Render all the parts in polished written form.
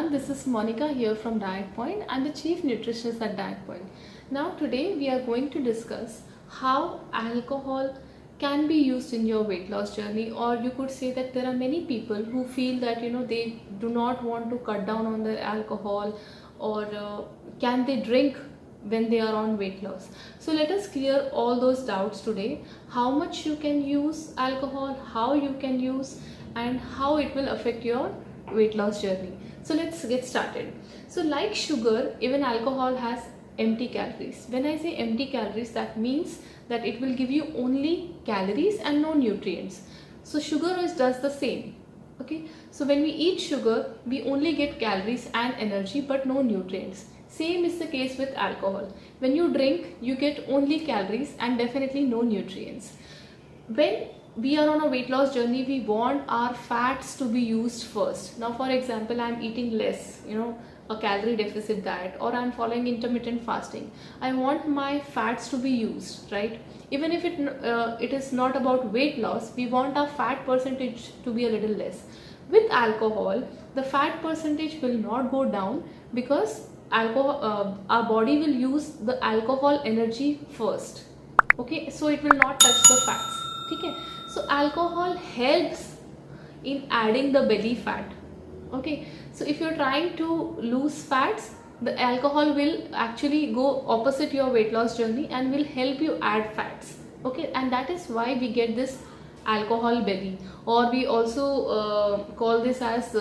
everyone, this is Monica here from Diet Point. I'm the Chief Nutritionist at Diet Point. Now today we are going to discuss how alcohol can be used in your weight loss journey, or you could say that there are many people who feel that they do not want to cut down on their alcohol, or can they drink when they are on weight loss. So let us clear all those doubts today. How much you can use alcohol, how you can use, and how it will affect your weight loss journey. So let's get started. So like sugar, even alcohol has empty calories. When I say empty calories, that means that it will give you only calories and no nutrients. So sugar does the same. Okay, so when we eat sugar, we only get calories and energy but no nutrients. Same is the case with alcohol. When you drink, you get only calories and definitely no nutrients. When we are on a weight loss journey, we want our fats to be used first. Now for example, I'm eating less, a calorie deficit diet, or I'm following intermittent fasting. I want my fats to be used, right? Even if it is not about weight loss, we want our fat percentage to be a little less. With alcohol, the fat percentage will not go down because alcohol, our body will use the alcohol energy first. Okay, so it will not touch the fats. Okay, so alcohol helps in adding the belly fat. Okay, so if you're trying to lose fats, the alcohol will actually go opposite your weight loss journey and will help you add fats. Okay, and that is why we get this alcohol belly, or we also call this as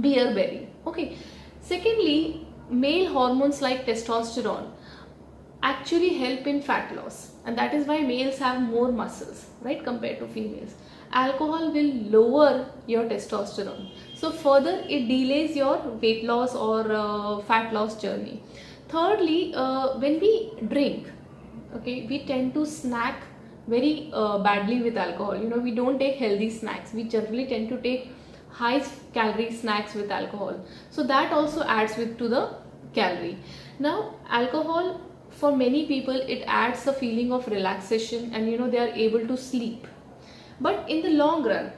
beer belly. Okay, secondly, male hormones like testosterone actually help in fat loss, and that is why males have more muscles, right, compared to females. Alcohol will lower your testosterone, so further it delays your weight loss or fat loss journey. Thirdly, when we drink, okay, we tend to snack very badly with alcohol. We don't take healthy snacks. We generally tend to take high calorie snacks with alcohol, so that also adds to the calorie. Now alcohol, for many people, it adds a feeling of relaxation, and they are able to sleep. But in the long run,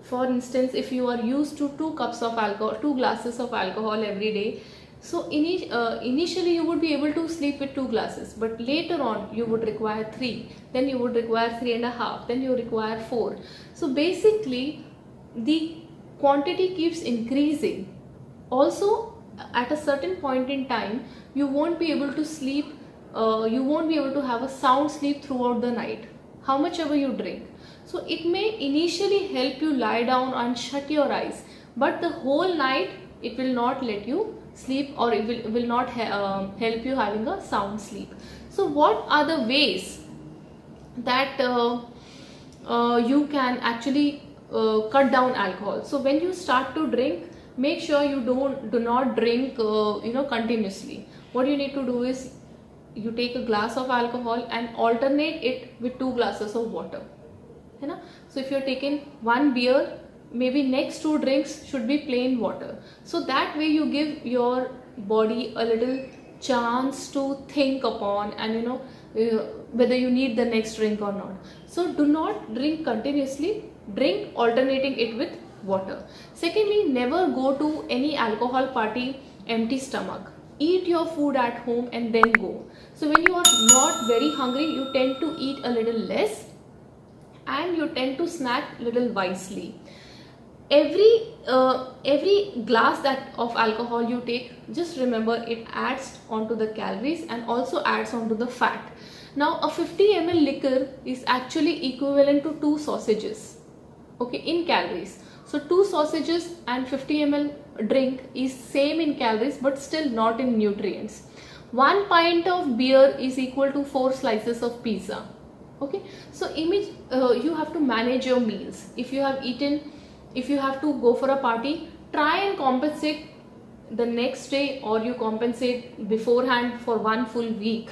for instance, if you are used to 2 glasses of alcohol every day, so initially you would be able to sleep with 2 glasses, but later on you would require 3, then you would require 3.5, then you require 4. So basically the quantity keeps increasing. Also, at a certain point in time, you won't be able to sleep, you won't be able to have a sound sleep throughout the night, how much ever you drink. So it may initially help you lie down and shut your eyes, but the whole night it will not let you sleep, or it will not help you having a sound sleep. So what are the ways that you can actually cut down alcohol? So when you start to drink, make sure you do not drink continuously. What you need to do is you take a glass of alcohol and alternate it with 2 glasses of water. So if you're taking 1 beer, maybe next 2 drinks should be plain water. So that way you give your body a little chance to think upon, and whether you need the next drink or not. So do not drink continuously, drink alternating it with water. Secondly, never go to any alcohol party empty stomach. Eat your food at home and then go. So when you are not very hungry, you tend to eat a little less and you tend to snack little wisely. Every glass of alcohol you take, just remember it adds onto the calories and also adds onto the fat. Now a 50 ml liquor is actually equivalent to 2 sausages, okay, in calories. So 2 sausages and 50 ml drink is same in calories but still not in nutrients. 1 pint of beer is equal to 4 slices of pizza. Okay, so you have to manage your meals. If you have to go for a party, try and compensate the next day, or you compensate beforehand for 1 full week.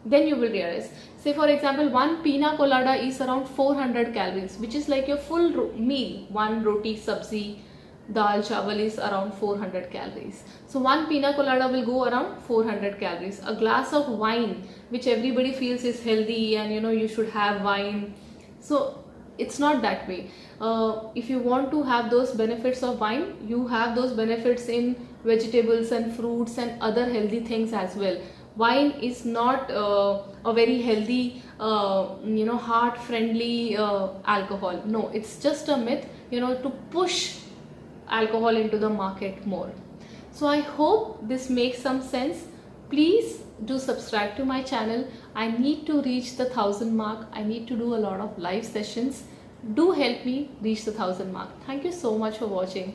Then you will realize, say for example, 1 pina colada is around 400 calories, which is like your full meal. 1 roti sabzi dal chawal is around 400 calories. So 1 pina colada will go around 400 calories. A glass of wine, which everybody feels is healthy and you should have wine, so it's not that way. If you want to have those benefits of wine, you have those benefits in vegetables and fruits and other healthy things as well. Wine is not a very healthy, heart friendly alcohol. No, it's just a myth, to push alcohol into the market more. So I hope this makes some sense. Please do subscribe to my channel. I need to reach the 1000 mark. I need to do a lot of live sessions. Do help me reach the 1000 mark. Thank you so much for watching.